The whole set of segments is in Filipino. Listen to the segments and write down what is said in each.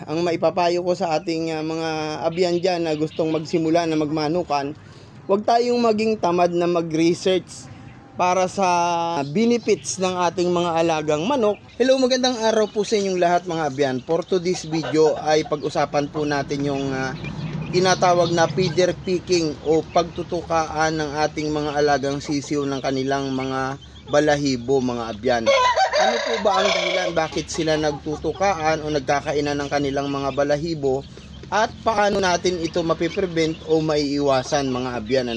Ang maipapayo ko sa ating mga abyan dyan na gustong magsimula na magmanukan, huwag tayong maging tamad na mag-research para sa benefits ng ating mga alagang manok. Hello, magandang araw po sa inyong lahat mga abyan. For today's video ay pag-usapan po natin yung tinatawag na feeder picking o pagtutukaan ng ating mga alagang sisiw ng kanilang mga balahibo mga abyan. Ano po ba ang dahilan bakit sila nagtutukaan o nagkakainan ng kanilang mga balahibo at paano natin ito mapiprevent o maiiwasan mga abyan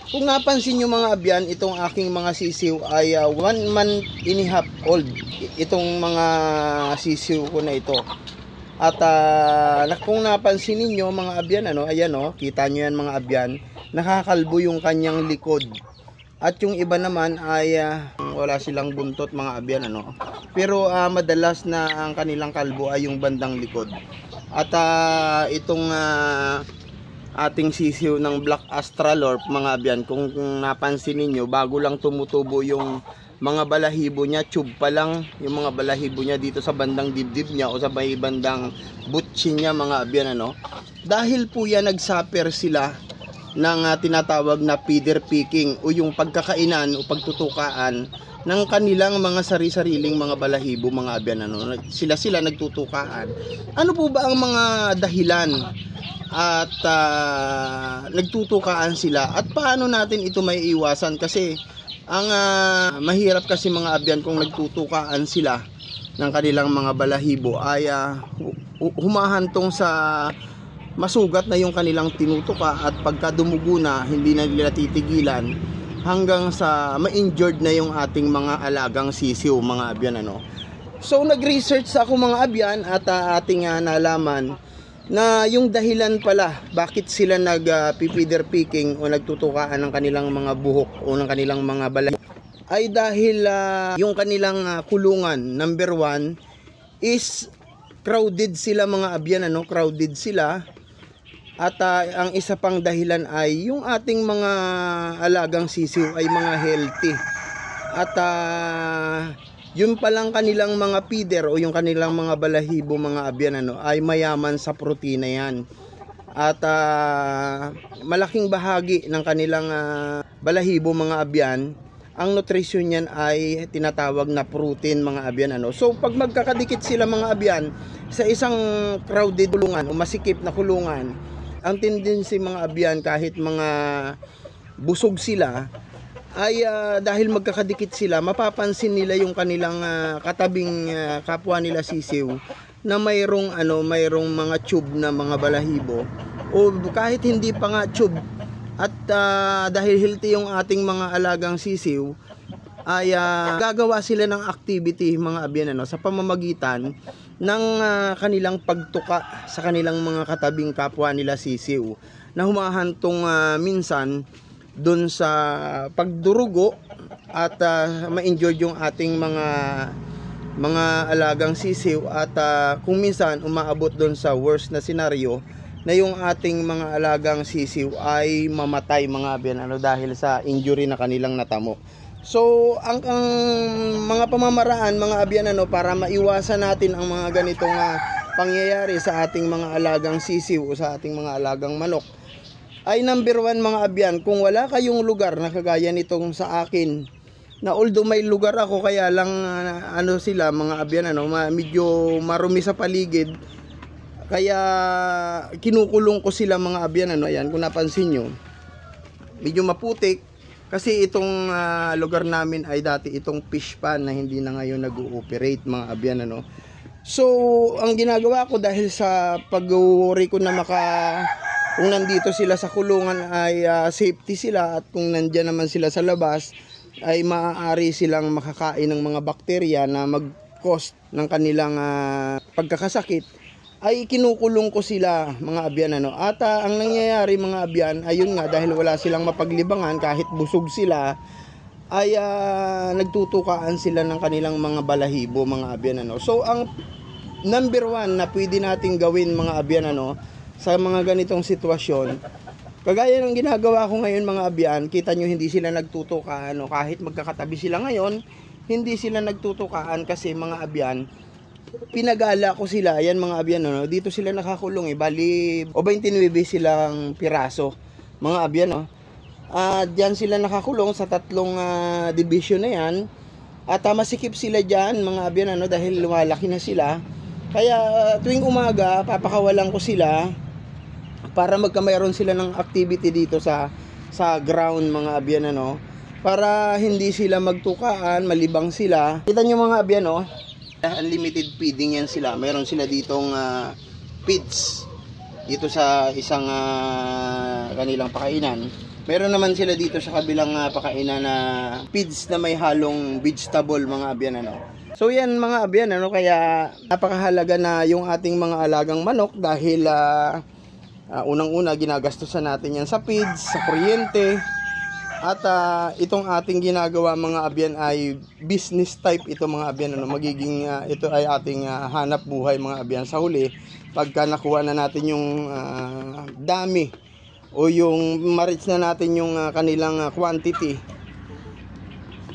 Kung napansin nyo mga abyan, itong aking mga sisiw ay 1 month and a half old. Itong mga sisiw ko na ito. At kung napansin niyo mga abyan ayan kita nyo yan mga abyan, nakakalbo yung kanyang likod. At yung iba naman ay wala silang buntot mga abyan Pero madalas na ang kanilang kalbo ay yung bandang likod. At itong ating sisiw ng Black Australorp mga abyan, kung napansin niyo bago lang tumutubo yung mga balahibo niya, tube pa lang yung mga balahibo niya dito sa bandang dibdib niya o sa bandang butsi niya mga abyan Dahil po yan nagsuffer sila ng tinatawag na feeder picking o yung pagkakainan o pagtutukaan ng kanilang mga sari-sariling mga balahibo mga abyan sila nagtutukaan. Ano po ba ang mga dahilan at nagtutukaan sila at paano natin ito maiiwasan? Kasi ang mahirap kasi mga abyan kung nagtutukaan sila ng kanilang mga balahibo ay humahantong sa masugat na yung kanilang tinutuka at pagka dumugo na hindi na nila titigilan hanggang sa ma-injured na yung ating mga alagang sisiw mga abyan So nag-research ako mga abyan at ating nalaman na yung dahilan pala bakit sila nag-feeder picking o nagtutukaan ng kanilang mga buhok o ng kanilang mga balahibo ay dahil yung kanilang kulungan, number 1 is crowded sila mga abyan crowded sila. At ang isa pang dahilan ay yung ating mga alagang sisiw ay mga healthy. At yun palang kanilang mga feeder o yung kanilang mga balahibo mga abyan ay mayaman sa protina yan. At malaking bahagi ng kanilang balahibo mga abyan, ang nutrition niyan ay tinatawag na protein mga abyan So pag magkakadikit sila mga abyan sa isang crowded kulungan o masikip na kulungan, ang tendency mga abyan kahit mga busog sila ay dahil magkakadikit sila, mapapansin nila yung kanilang katabing kapwa nila sisiw na mayroong mga tube na mga balahibo o kahit hindi pa nga tube. At dahil healthy yung ating mga alagang sisiw ay gagawa sila ng activity mga abyan sa pamamagitan ng kanilang pagtuka sa kanilang mga katabing kapwa nila sisiw na humahantong minsan dun sa pagdurugo at ma-injured yung ating mga alagang sisiw at kung minsan umaabot dun sa worst na senaryo na yung ating mga alagang sisiw ay mamatay mga abyan dahil sa injury na kanilang natamo. So ang mga pamamaraan mga abyan para maiwasan natin ang mga ganitong pangyayari sa ating mga alagang sisiw o sa ating mga alagang manok ay number 1 mga abyan, kung wala kayong lugar na kagaya nitong sa akin na although may lugar ako kaya lang sila mga abyan medyo marumi sa paligid kaya kinukulong ko sila mga abyan ayan kung napansin nyo medyo maputik. Kasi itong lugar namin ay dati itong fish pan na hindi na ngayon nag-ooperate mga abyan So ang ginagawa ko dahil sa pag-worry ko na kung nandito sila sa kulungan ay safety sila at kung nandyan naman sila sa labas ay maaari silang makakain ng mga bakterya na mag-cause ng kanilang pagkakasakit, ay kinukulong ko sila mga abyan At ang nangyayari mga abyan ayun nga, dahil wala silang mapaglibangan kahit busog sila ay nagtutukaan sila ng kanilang mga balahibo mga abyan So ang number 1 na pwede nating gawin mga abyan sa mga ganitong sitwasyon, kagaya ng ginagawa ko ngayon mga abyan, kita nyo hindi sila nagtutukaan kahit magkakatabi sila ngayon, hindi sila nagtutukaan kasi mga abyan pinagala ko sila, yan mga abyan, no? Dito sila nakakulong bali, o 29 silang piraso, mga abyan, no? Diyan sila nakakulong sa tatlong division na yan. At masikip sila dyan, mga abyan, ano, dahil lumalaki na sila. Kaya tuwing umaga, papakawalan ko sila para magkamayroon sila ng activity dito sa ground, mga abyan, ano, para hindi sila magtukaan, malibang sila. Kita nyo mga abyan, no? Unlimited feeding yan sila. Meron sila ditong feeds dito sa isang kanilang pakainan. Meron naman sila dito sa kabilang pakainan na feeds na may halong vegetable, mga abyan, ano. So yan mga abyan, ano, kaya napakahalaga na yung ating mga alagang manok dahil unang-una ginagastusan natin yan sa feeds, sa kuryente. At itong ating ginagawa mga abyan ay business type ito mga abyan, ano, magiging ito ay ating hanap buhay mga abyan sa huli pagka nakuha na natin yung dami o yung ma-reach na natin yung kanilang quantity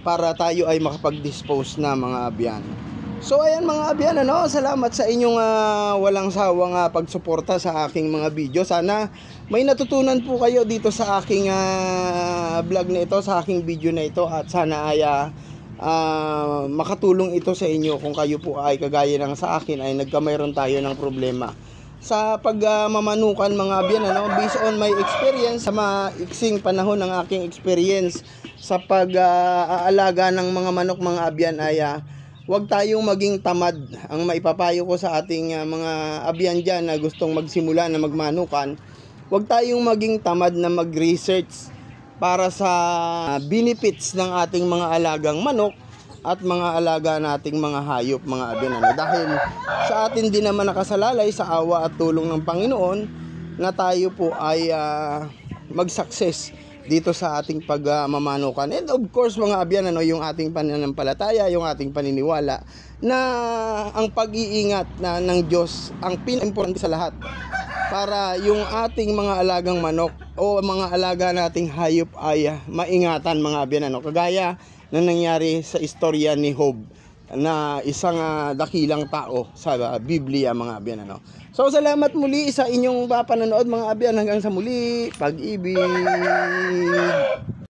para tayo ay makapag-dispose na mga abyan. So ayan mga abyan, ano, salamat sa inyong walang sawang pagsuporta sa aking mga video. Sana may natutunan po kayo dito sa aking vlog na ito, sa aking video na ito, at sana ay makatulong ito sa inyo kung kayo po ay kagaya ng sa akin ay nagkamayroon tayo ng problema sa pagmamanukan mga abyan, ano, based on my experience, sa maiksing panahon ng aking experience sa pag-aalaga ng mga manok mga abyan ay huwag tayong maging tamad. Ang maipapayo ko sa ating mga abyan dyan na gustong magsimula na magmanukan, huwag tayong maging tamad na mag-research para sa benefits ng ating mga alagang manok at mga alaga nating mga hayop mga abyan, ano. Dahil sa atin din naman nakasalalay sa awa at tulong ng Panginoon na tayo po ay mag-success dito sa ating pagmamanukan. And of course mga abyan, ano, yung ating pananampalataya, yung ating paniniwala na ang pag-iingat ng Diyos ang pinaka-importante sa lahat para yung ating mga alagang manok o mga alaga nating hayop ay maingatan mga abyan, ano. Kagaya na nangyari sa istorya ni Job na isang dakilang tao sa Biblia mga abyan, ano. So salamat muli sa inyong panonood mga abyan, hanggang sa muli, pag-ibig.